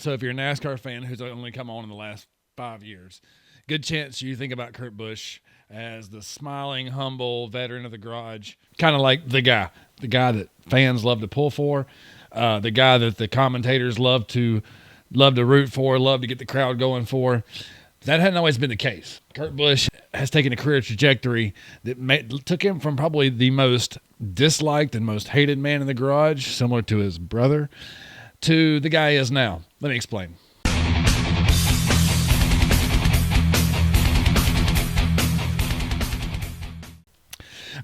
So if you're a NASCAR fan who's only come on in the last 5 years, good chance you think about Kurt Busch as the smiling, humble veteran of the garage, kind of like the guy that fans love to pull for, the guy that the commentators love to root for, love to get the crowd going for. That hadn't always been the case. Kurt Busch has taken a career trajectory that took him from probably the most disliked and most hated man in the garage, similar to his brother, to the guy he is now. Let me explain.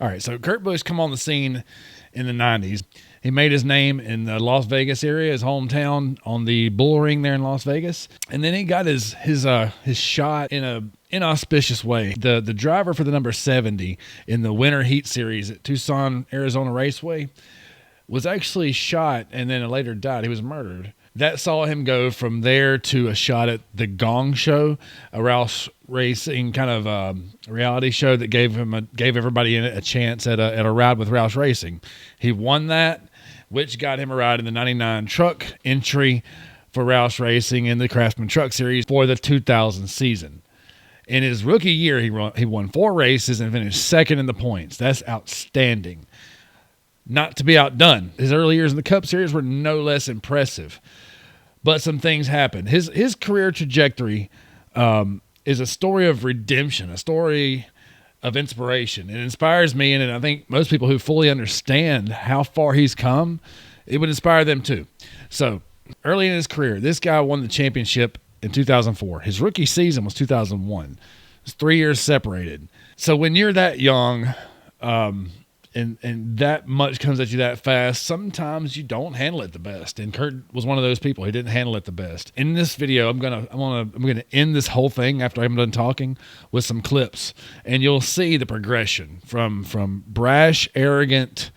All right, so Kurt Busch come on the scene in the 90s. He made his name in the Las Vegas area, his hometown, on the bull ring there in Las Vegas. And then he got his shot in a inauspicious way. The driver for the number 70 in the Winter Heat Series at Tucson, Arizona Raceway was actually shot and then later died. He was murdered. That saw him go from there to a shot at the Gong Show, a Roush Racing kind of reality show that gave everybody in it a chance at a ride with Roush Racing. He won that, which got him a ride in the 99 truck entry for Roush Racing in the Craftsman Truck Series for the 2000 season. In his rookie year, he won 4 races and finished second in the points. That's outstanding. Not to be outdone. His early years in the Cup Series were no less impressive. But some things happened. His career trajectory is a story of redemption, a story of inspiration. It inspires me, and I think most people who fully understand how far he's come, it would inspire them too. So early in his career, this guy won the championship in 2004. His rookie season was 2001. It's 3 years separated. So when you're that young, and that much comes at you that fast, sometimes you don't handle it the best. And Kurt was one of those people. He didn't handle it the best. In this video, I'm gonna end this whole thing after I'm done talking with some clips, and you'll see the progression from brash, arrogant,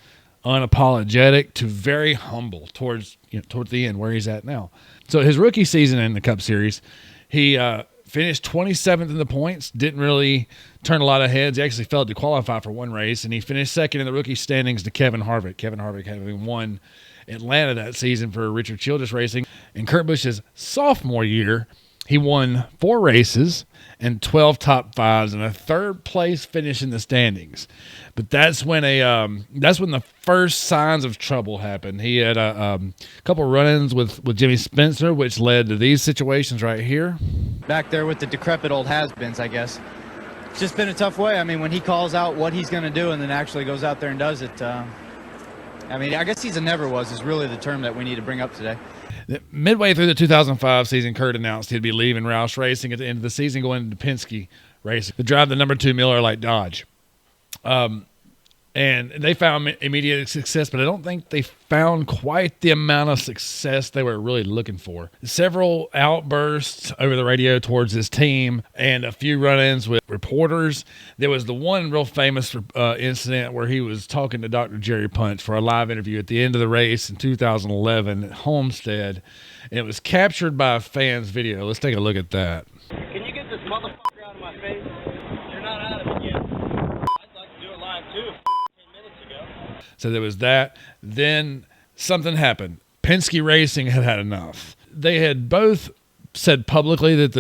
unapologetic to very humble towards the end where he's at now. So his rookie season in the Cup Series, he finished 27th in the points, didn't really turn a lot of heads. He actually failed to qualify for one race, and he finished second in the rookie standings to Kevin Harvick. Kevin Harvick having won Atlanta that season for Richard Childress Racing. In Kurt Busch's sophomore year, he won 4 races and 12 top 5s and a third place finish in the standings. But that's when the first signs of trouble happened. He had a couple run-ins with Jimmy Spencer, which led to these situations right here. Back there with the decrepit old has-beens, I guess. It's just been a tough way. I mean, when he calls out what he's going to do and then actually goes out there and does it, I mean, I guess he's a never-was is really the term that we need to bring up today. Midway through the 2005 season, Kurt announced he'd be leaving Roush Racing at the end of the season, going into Penske Racing to drive the number 2 Miller Lite Dodge. And they found immediate success, but I don't think they found quite the amount of success they were really looking for. Several outbursts over the radio towards his team and a few run-ins with reporters. There was the one real famous incident where he was talking to Dr. Jerry Punch for a live interview at the end of the race in 2011 at Homestead. And it was captured by a fan's video. Let's take a look at that. Can you get this motherfucker out of my face? You're not out of it yet. I'd like to do it live too. 10 minutes ago. So there was that. Then something happened. Penske Racing had enough. They had both said publicly that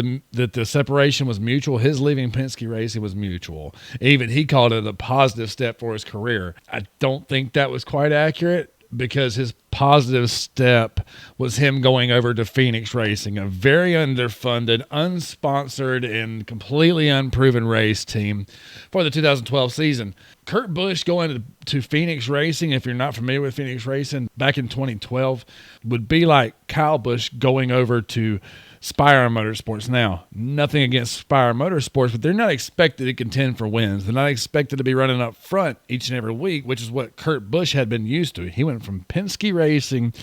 the separation was mutual. His leaving Penske Racing was mutual. Even he called it a positive step for his career. I don't think that was quite accurate, because his positive step was him going over to Phoenix Racing, a very underfunded, unsponsored, and completely unproven race team for the 2012 season. Kurt Busch going to Phoenix Racing, if you're not familiar with Phoenix Racing, back in 2012, would be like Kyle Busch going over to Spire Motorsports. Now, nothing against Spire Motorsports, but they're not expected to contend for wins. They're not expected to be running up front each and every week, which is what Kurt Busch had been used to. He went from Penske Racing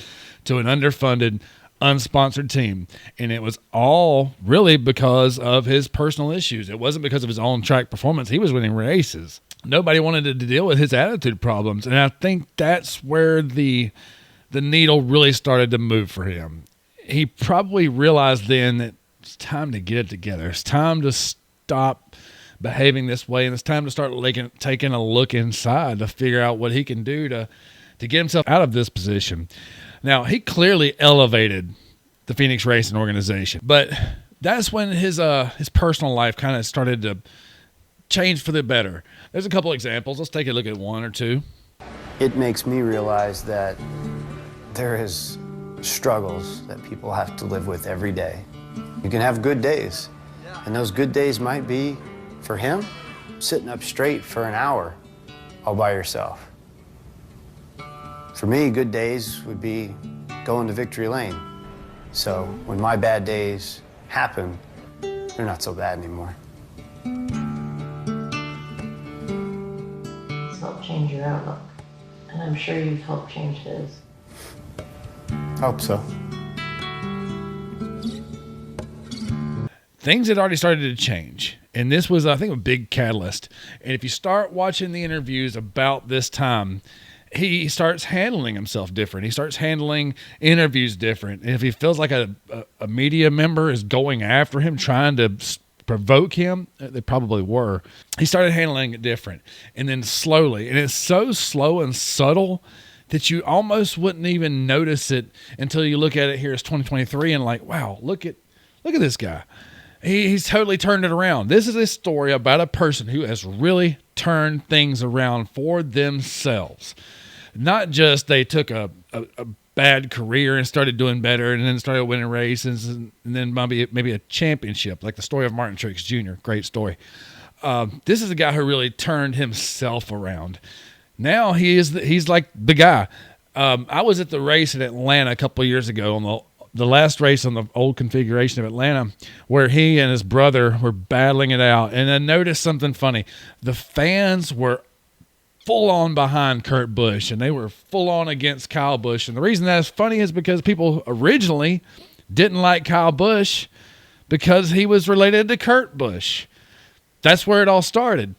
to an underfunded, unsponsored team, and it was all really because of his personal issues. It wasn't because of his on-track performance. He was winning races. Nobody wanted to deal with his attitude problems, and I think that's where the needle really started to move for him. He probably realized then that it's time to get it together. It's time to stop behaving this way, and it's time to start taking a look inside to figure out what he can do to get himself out of this position. Now, he clearly elevated the Phoenix Racing organization. But that's when his personal life kind of started to change for the better. There's a couple examples. Let's take a look at one or two. It makes me realize that there is struggles that people have to live with every day. You can have good days, and those good days might be, for him, sitting up straight for an hour all by yourself. For me, good days would be going to victory lane. So when my bad days happen, they're not so bad anymore. It's helped change your outlook, and I'm sure you've helped change his. Hope so. Things had already started to change, and this was, I think, a big catalyst. And if you start watching the interviews about this time, he starts handling himself different. He starts handling interviews different. And if he feels like a media member is going after him, trying to provoke him, they probably were, he started handling it different. And then slowly, and it's so slow and subtle that you almost wouldn't even notice it until you look at it here as 2023 and like, wow, look at this guy. He's totally turned it around. This is a story about a person who has really turned things around for themselves. Not just they took a bad career and started doing better and then started winning races and then maybe a championship, like the story of Martin Truex Jr. Great story. This is a guy who really turned himself around. Now he's like the guy. I was at the race in Atlanta a couple of years ago on the last race on the old configuration of Atlanta, where he and his brother were battling it out. And I noticed something funny. The fans were full on behind Kurt Busch, and they were full on against Kyle Busch. And the reason that's funny is because people originally didn't like Kyle Busch because he was related to Kurt Busch. That's where it all started.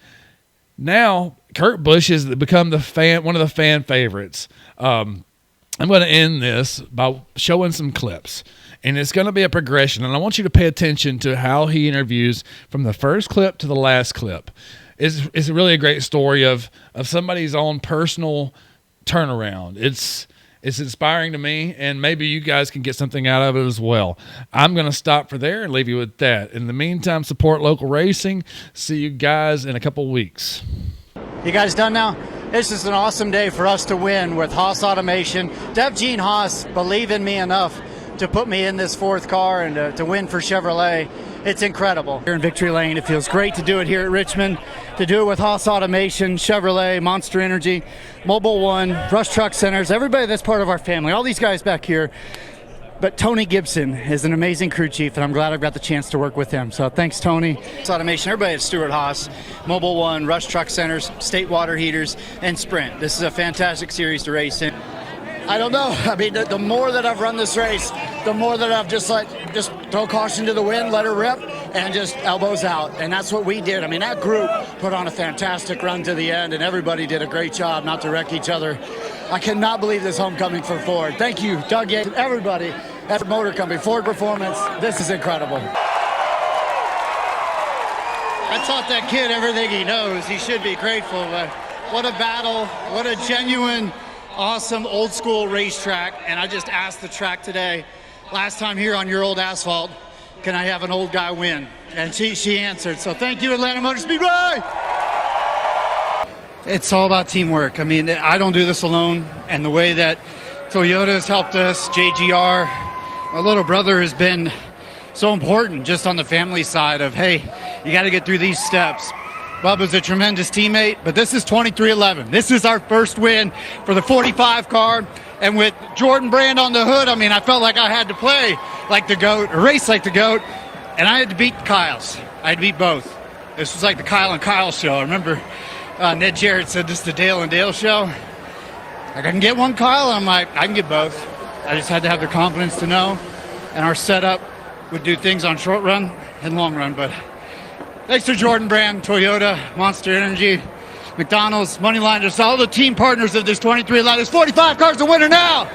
Now, Kurt Busch has become one of the fan favorites. I'm going to end this by showing some clips, and it's going to be a progression, and I want you to pay attention to how he interviews from the first clip to the last clip. It's really a great story of somebody's own personal turnaround. It's inspiring to me, and maybe you guys can get something out of it as well. I'm going to stop for there and leave you with that. In the meantime, support local racing. See you guys in a couple of weeks. You guys done now? It's just an awesome day for us to win with Haas Automation. to have Gene Haas believe in me enough to put me in this fourth car and to win for Chevrolet. It's incredible. Here in Victory Lane, it feels great to do it here at Richmond, to do it with Haas Automation, Chevrolet, Monster Energy, Mobile One, Rush Truck Centers, everybody that's part of our family, all these guys back here. But Tony Gibson is an amazing crew chief, and I'm glad I've got the chance to work with him. So thanks, Tony. Haas Automation, everybody at Stewart Haas, Mobile One, Rush Truck Centers, State Water Heaters, and Sprint. This is a fantastic series to race in. I don't know. I mean, the more that I've run this race, the more that I've just throw caution to the wind, let her rip, and just elbows out. And that's what we did. I mean, that group put on a fantastic run to the end, and everybody did a great job not to wreck each other. I cannot believe this homecoming for Ford. Thank you, Doug Yates, and everybody at the Motor Company, Ford Performance. This is incredible. I taught that kid everything he knows. He should be grateful. But what a battle. What a genuine, awesome old school racetrack. And I just asked the track today, last time here on your old asphalt, can I have an old guy win? And she answered. So thank you, Atlanta Motor Speedway. It's all about teamwork. I mean, I don't do this alone. And the way that Toyota has helped us, JGR, my little brother has been so important just on the family side of, hey, you got to get through these steps. Bubba's a tremendous teammate, but this is 2311. This is our first win for the 45 car. And with Jordan Brand on the hood, I mean, I felt like I had to play like the GOAT, or race like the GOAT, and I had to beat the Kyles. I had to beat both. This was like the Kyle and Kyle show. I remember Ned Jarrett said this is the Dale and Dale show. Like, I can get one Kyle, and I'm like, I can get both. I just had to have the confidence to know, and our setup would do things on short run and long run. But thanks to Jordan Brand, Toyota, Monster Energy, McDonald's, Moneyline, just all the team partners of this 23 line. There's 45 cars to winner now.